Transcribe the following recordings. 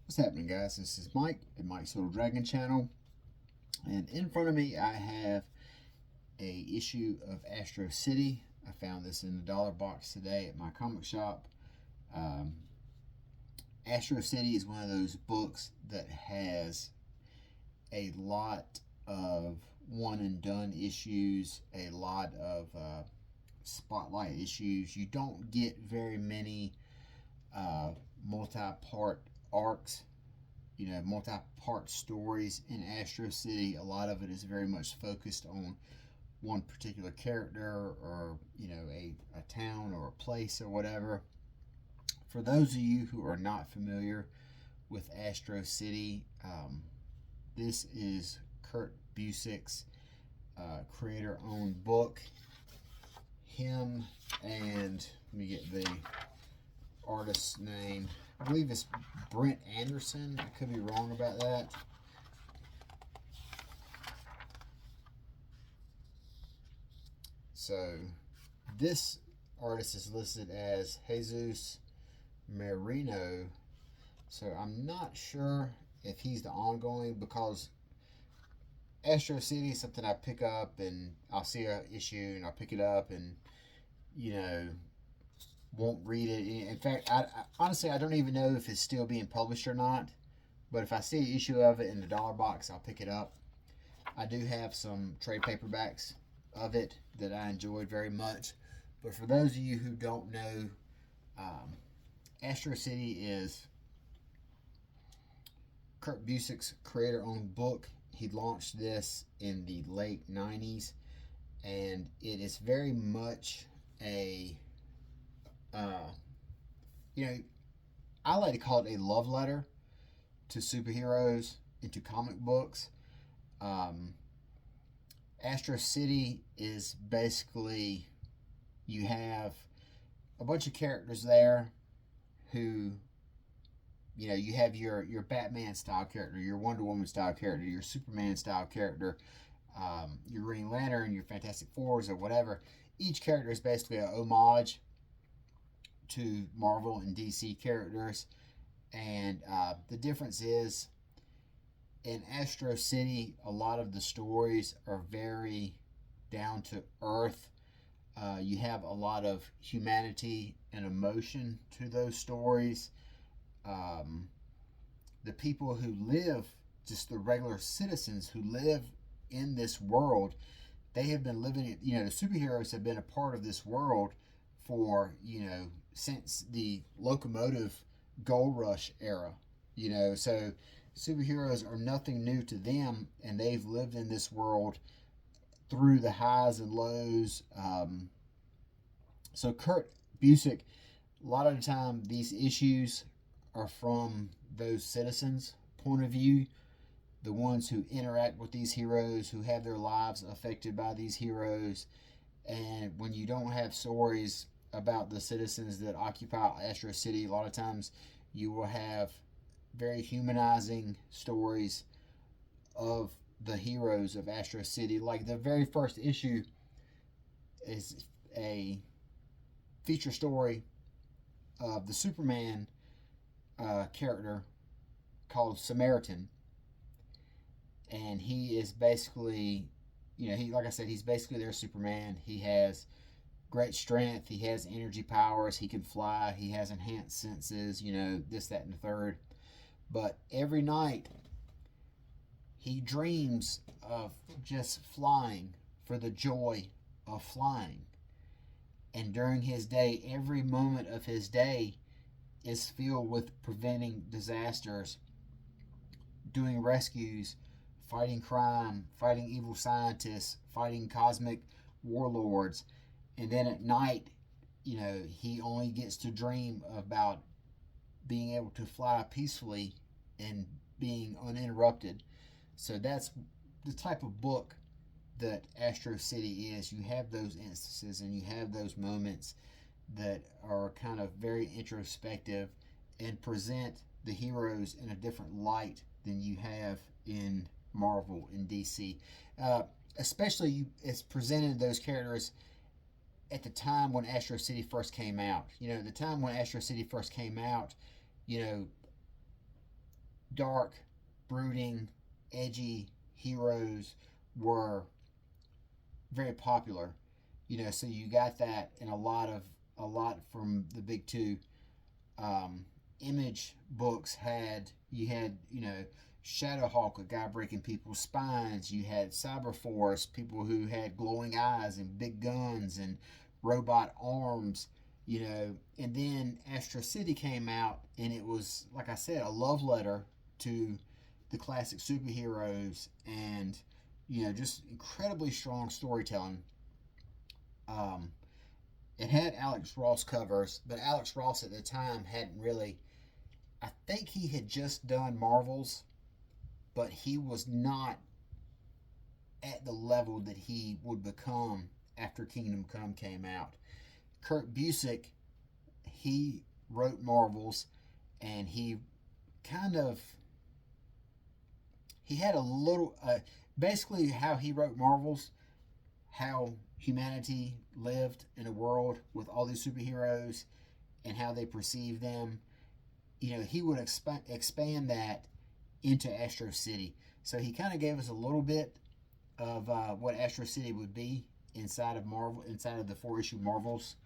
What's happening, guys? This is Mike at Mike's Little Dragon Channel, and in front of me I have a issue of Astro City. I found this in the dollar box today at my comic shop. Um, Astro City is one of those books that has a lot of one and done issues, a lot of spotlight issues. You don't get very many multi-part arcs, multi-part stories in Astro City. A lot of it is very much focused on one particular character, or a town or a place or whatever. For those of you who are not familiar with Astro City, this is Kurt Busiek's creator-owned book. Him and let me get the artist's name. I believe it's Brent Anderson. I could be wrong about that. So this artist is listed as Jesus Marino. So I'm not sure if he's the ongoing, because Astro City is something I pick up and I'll see an issue and I'll pick it up and won't read it. In fact, I honestly I don't even know if it's still being published or not. But if I see an issue of it in the dollar box, I'll pick it up. I do have some trade paperbacks of it that I enjoyed very much. But for those of you who don't know, Astro City is Kurt Busiek's creator-owned book. He launched this in the late 90s, and it is very much a I like to call it a love letter to superheroes and to comic books. Astro City is basically, you have a bunch of characters there who, you have your Batman style character, your Wonder Woman style character, your Superman style character, your Green Lantern, your Fantastic Fours, or whatever. Each character is basically a homage to Marvel and DC characters. And the difference is, in Astro City, a lot of the stories are very down to earth. You have a lot of humanity and emotion to those stories. The people who live, just the regular citizens who live in this world, they have been living it. The superheroes have been a part of this world for, since the locomotive gold rush era. So superheroes are nothing new to them, and they've lived in this world through the highs and lows. So Kurt Busiek, a lot of the time these issues are from those citizens' point of view, the ones who interact with these heroes, who have their lives affected by these heroes. And when you don't have stories about the citizens that occupy Astro City, a lot of times you will have very humanizing stories of the heroes of Astro City. Like the very first issue is a feature story of the Superman character called Samaritan, and he is basically, like I said, he's basically their Superman. He has great strength. He has energy powers. He can fly. He has enhanced senses. This, that, and the third. But every night, he dreams of just flying for the joy of flying. And during his day, every moment of his day is filled with preventing disasters, doing rescues, fighting crime, fighting evil scientists, fighting cosmic warlords. And then at night, he only gets to dream about being able to fly peacefully and being uninterrupted. So that's the type of book that Astro City is. You have those instances and you have those moments that are kind of very introspective and present the heroes in a different light than you have in Marvel and DC. Especially, it's presented those characters at the time when Astro City first came out. The time when Astro City first came out, dark, brooding, edgy heroes were very popular. So you got that in a lot from the big two. Image books had you had Shadowhawk, a guy breaking people's spines. You had Cyberforce, people who had glowing eyes and big guns and robot arms. And then Astro City came out, and it was, like I said, a love letter to the classic superheroes, and just incredibly strong storytelling. Um, it had Alex Ross covers, but Alex Ross at the time hadn't really. I think he had just done Marvels, but he was not at the level that he would become after Kingdom Come came out. Kurt Busiek, he wrote Marvels, and he kind of he had a little basically how he wrote Marvels, how humanity lived in a world with all these superheroes and how they perceive them. He would expand that into Astro City. So he kind of gave us a little bit of what Astro City would be inside of Marvel, inside of the 4-issue Marvels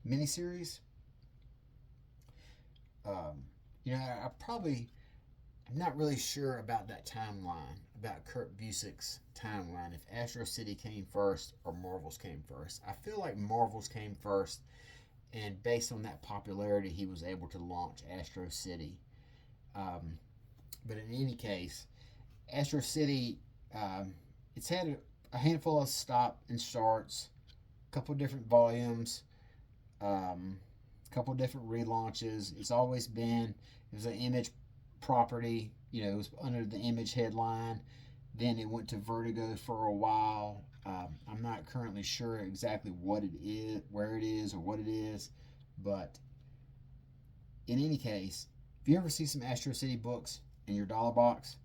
miniseries. I'm not really sure about that timeline, about Kurt Busiek's timeline, if Astro City came first or Marvels came first. I feel like Marvels came first, and based on that popularity, he was able to launch Astro City. But in any case, Astro City, it's had a handful of stop and starts, a couple different volumes, a couple different relaunches. It was an Image property. It was under the Image headline. Then it went to Vertigo for a while. I'm not currently sure exactly what it is, where it is, or what it is. But in any case, if you ever see some Astro City books in your dollar box,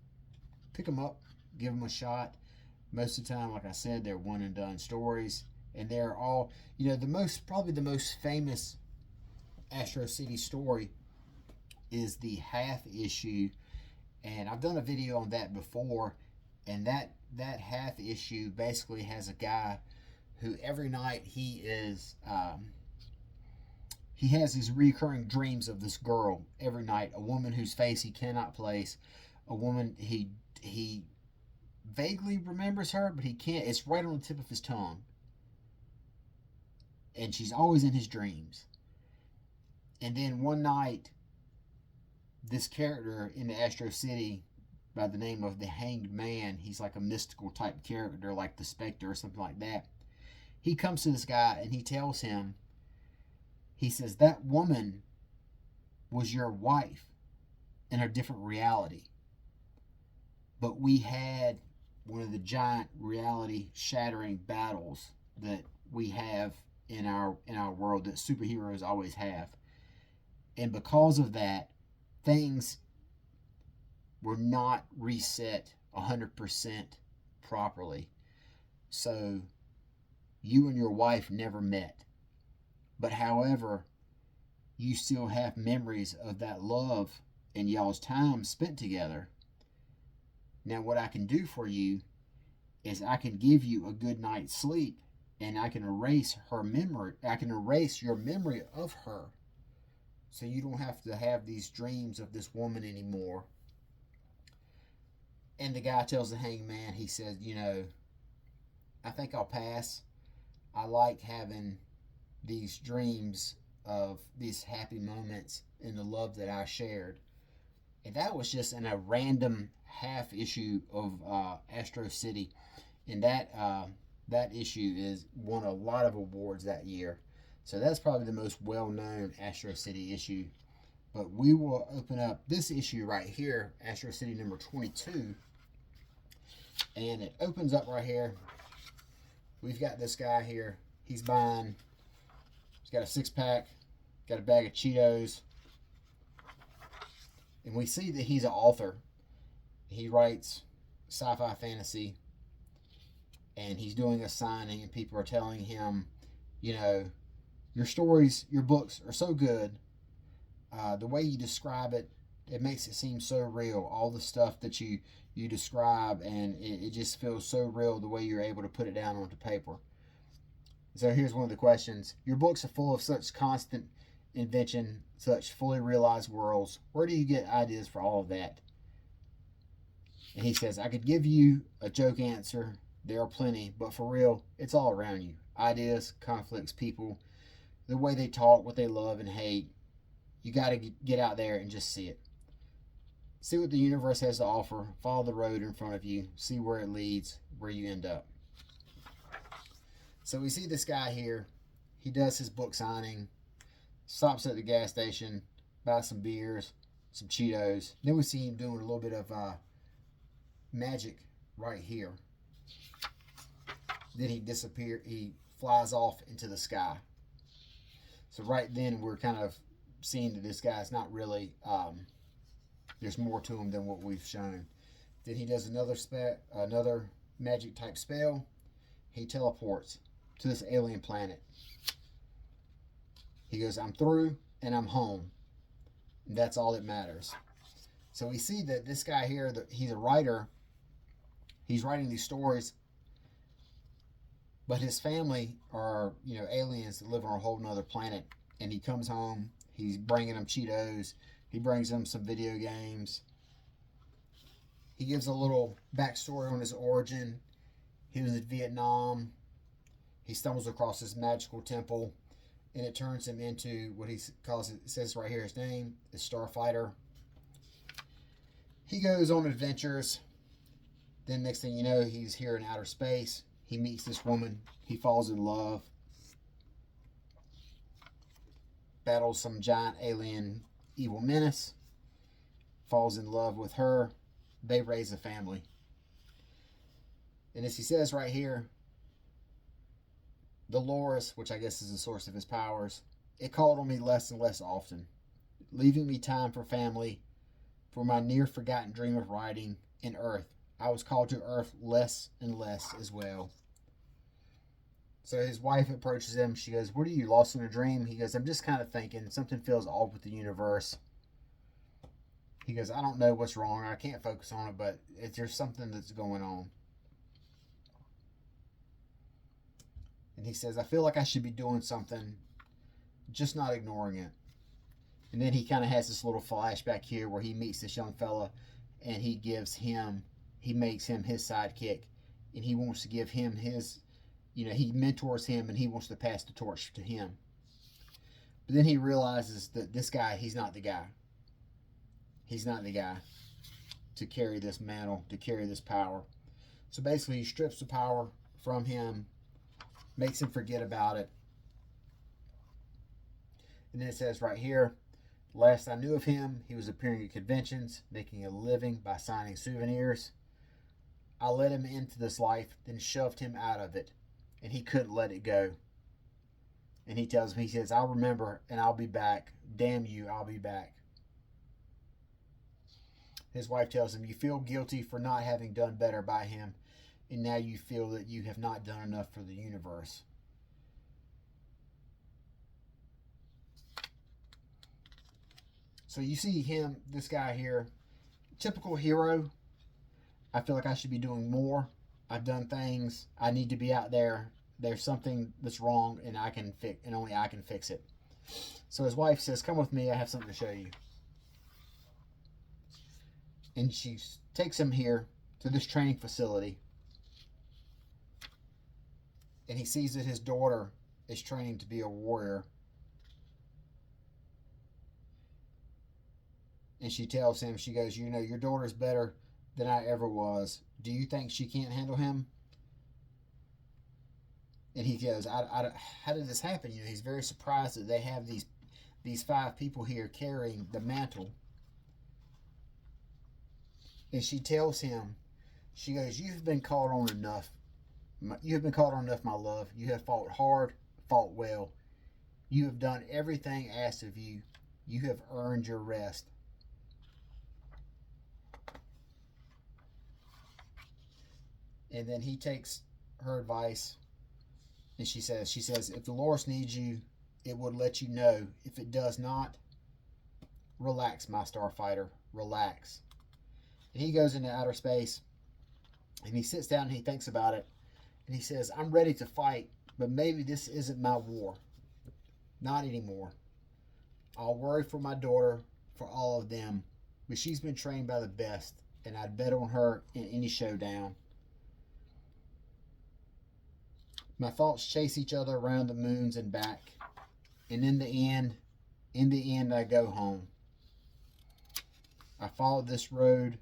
pick them up, give them a shot. Most of the time, like I said, they're one and done stories, and they're all, probably the most famous Astro City story is the half issue, and I've done a video on that before. And that half issue basically has a guy who every night he has these recurring dreams of this girl every night, a woman whose face he cannot place, a woman he vaguely remembers her, but he can't. It's right on the tip of his tongue, and she's always in his dreams. And then one night, this character in the Astro City by the name of the Hanged Man, he's like a mystical type character, like the Spectre or something like that. He comes to this guy and he tells him, he says, that woman was your wife in a different reality. But we had one of the giant reality shattering battles that we have in our world, that superheroes always have. And because of that, things were not reset 100% properly. So you and your wife never met. But however, you still have memories of that love and y'all's time spent together. Now what I can do for you is I can give you a good night's sleep, and I can erase her memory. I can erase your memory of her. So you don't have to have these dreams of this woman anymore. And the guy tells the Hangman, he says, I think I'll pass. I like having these dreams of these happy moments and the love that I shared. And that was just in a random half issue of Astro City. And that issue won a lot of awards that year. So that's probably the most well-known Astro City issue. But we will open up this issue right here, Astro City number 22. And it opens up right here. We've got this guy here. He's got a 6-pack, got a bag of Cheetos. And we see that he's an author. He writes sci-fi fantasy. And he's doing a signing, and people are telling him, your stories, your books are so good. The way you describe it, It makes it seem so real. All the stuff that you describe, and it just feels so real the way you're able to put it down onto paper. So here's one of the questions. Your books are full of such constant invention, such fully realized worlds. Where do you get ideas for all of that? And he says, I could give you a joke answer. There are plenty, but for real, it's all around you. Ideas, conflicts, people, the way they talk, what they love and hate. You got to get out there and just see it. See what the universe has to offer. Follow the road in front of you. See where it leads, where you end up. So we see this guy here. He does his book signing, stops at the gas station, buys some beers, some Cheetos. Then we see him doing a little bit of magic right here. Then he disappears. He flies off into the sky. So right then we're kind of seeing that this guy's not really, there's more to him than what we've shown. Then he does another magic type spell. He teleports to this alien planet. He goes, I'm through and I'm home. And that's all that matters. So we see that this guy here, he's a writer. He's writing these stories. But his family are, aliens that live on a whole nother planet. And he comes home. He's bringing them Cheetos. He brings them some video games. He gives a little backstory on his origin. He was in Vietnam. He stumbles across this magical temple, and it turns him into what he calls it. It says right here his name is Starfighter. He goes on adventures. Then next thing you know, he's here in outer space. He meets this woman. He falls in love. Battles some giant alien evil menace. Falls in love with her. They raise a family. And as he says right here, Dolores, which I guess is the source of his powers, it called on me less and less often, leaving me time for family, for my near-forgotten dream of writing, in Earth. I was called to Earth less and less as well. So his wife approaches him. She goes, what are you, lost in a dream? He goes, I'm just kind of thinking. Something feels off with the universe. He goes, I don't know what's wrong. I can't focus on it, but there's something that's going on. And he says, I feel like I should be doing something, just not ignoring it. And then he kind of has this little flashback here where he meets this young fella and he makes him his sidekick, and he wants to give him his, he mentors him and he wants to pass the torch to him. But then he realizes that this guy, he's not the guy. He's not the guy to carry this mantle, to carry this power. So basically he strips the power from him, makes him forget about it. And then it says right here, last I knew of him, he was appearing at conventions, making a living by signing souvenirs. I let him into this life, then shoved him out of it, and he couldn't let it go. And he tells me, he says, I'll remember and I'll be back. Damn you, I'll be back. His wife tells him, you feel guilty for not having done better by him, and now you feel that you have not done enough for the universe. So you see him, this guy here, typical hero. I feel like I should be doing more. I've done things. I need to be out there. There's something that's wrong, and only I can fix it. So his wife says, come with me. I have something to show you. And she takes him here to this training facility. And he sees that his daughter is training to be a warrior. And she tells him, she goes, your daughter's better than I ever was. Do you think she can't handle him? And he goes, how did this happen? He's very surprised that they have these 5 people here carrying the mantle. And she tells him, she goes, you've been called on enough. You have been called on enough, my love. You have fought hard, fought well. You have done everything asked of you. You have earned your rest. And then he takes her advice, and she says, if Dolores needs you, it would let you know. If it does not, Relax, my starfighter. Relax. And he goes into outer space and he sits down and he thinks about it. And he says, I'm ready to fight, but maybe this isn't my war. Not anymore. I'll worry for my daughter, for all of them, but she's been trained by the best, and I'd bet on her in any showdown. My thoughts chase each other around the moons and back, and in the end, I go home. I followed this road.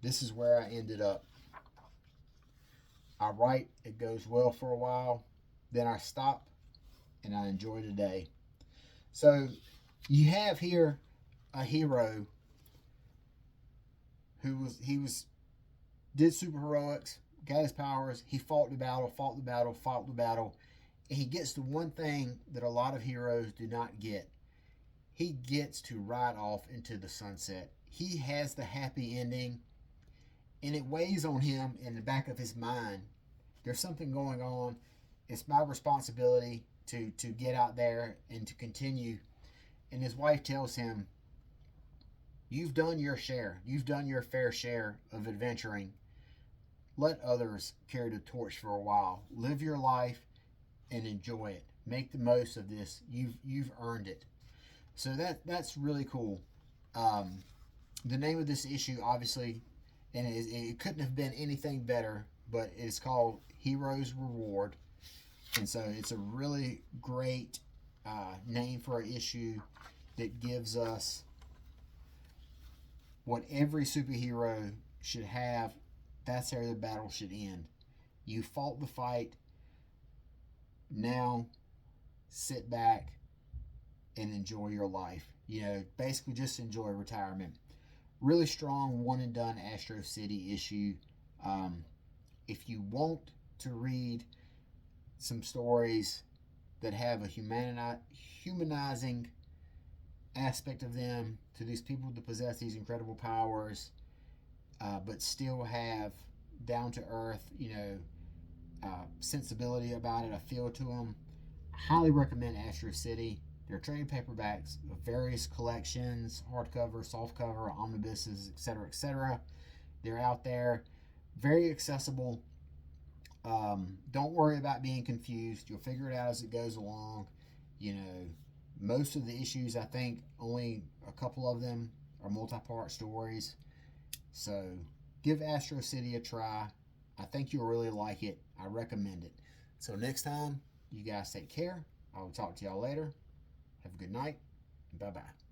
This is where I ended up. I write, it goes well for a while, then I stop, and I enjoy the day. So you have here a hero who did super heroics, got his powers, he fought the battle, and he gets the one thing that a lot of heroes do not get. He gets to ride off into the sunset. He has the happy ending, and it weighs on him in the back of his mind. There's something going on. It's my responsibility to get out there and to continue. And his wife tells him, you've done your share. You've done your fair share of adventuring. Let others carry the torch for a while. Live your life and enjoy it. Make the most of this. You've earned it. So that's really cool. The name of this issue, obviously, and it couldn't have been anything better, but it's called Hero's Reward. And so it's a really great name for an issue that gives us what every superhero should have. That's how the battle should end. You fought the fight. Now sit back and enjoy your life. Basically just enjoy retirement. Really strong one and done Astro City issue. If you want to read some stories that have a humanizing aspect of them to these people that possess these incredible powers, but still have down to earth, sensibility about it, a feel to them, I highly recommend Astro City. They're trade paperbacks of various collections, hardcover, softcover, omnibuses, etc., etc. They're out there, very accessible. Don't worry about being confused. You'll figure it out as it goes along. Most of the issues, I think only a couple of them are multi-part stories. So give Astro City a try. I think you'll really like it. I recommend it. So next time, you guys take care. I will talk to y'all later. Have a good night. Bye-bye.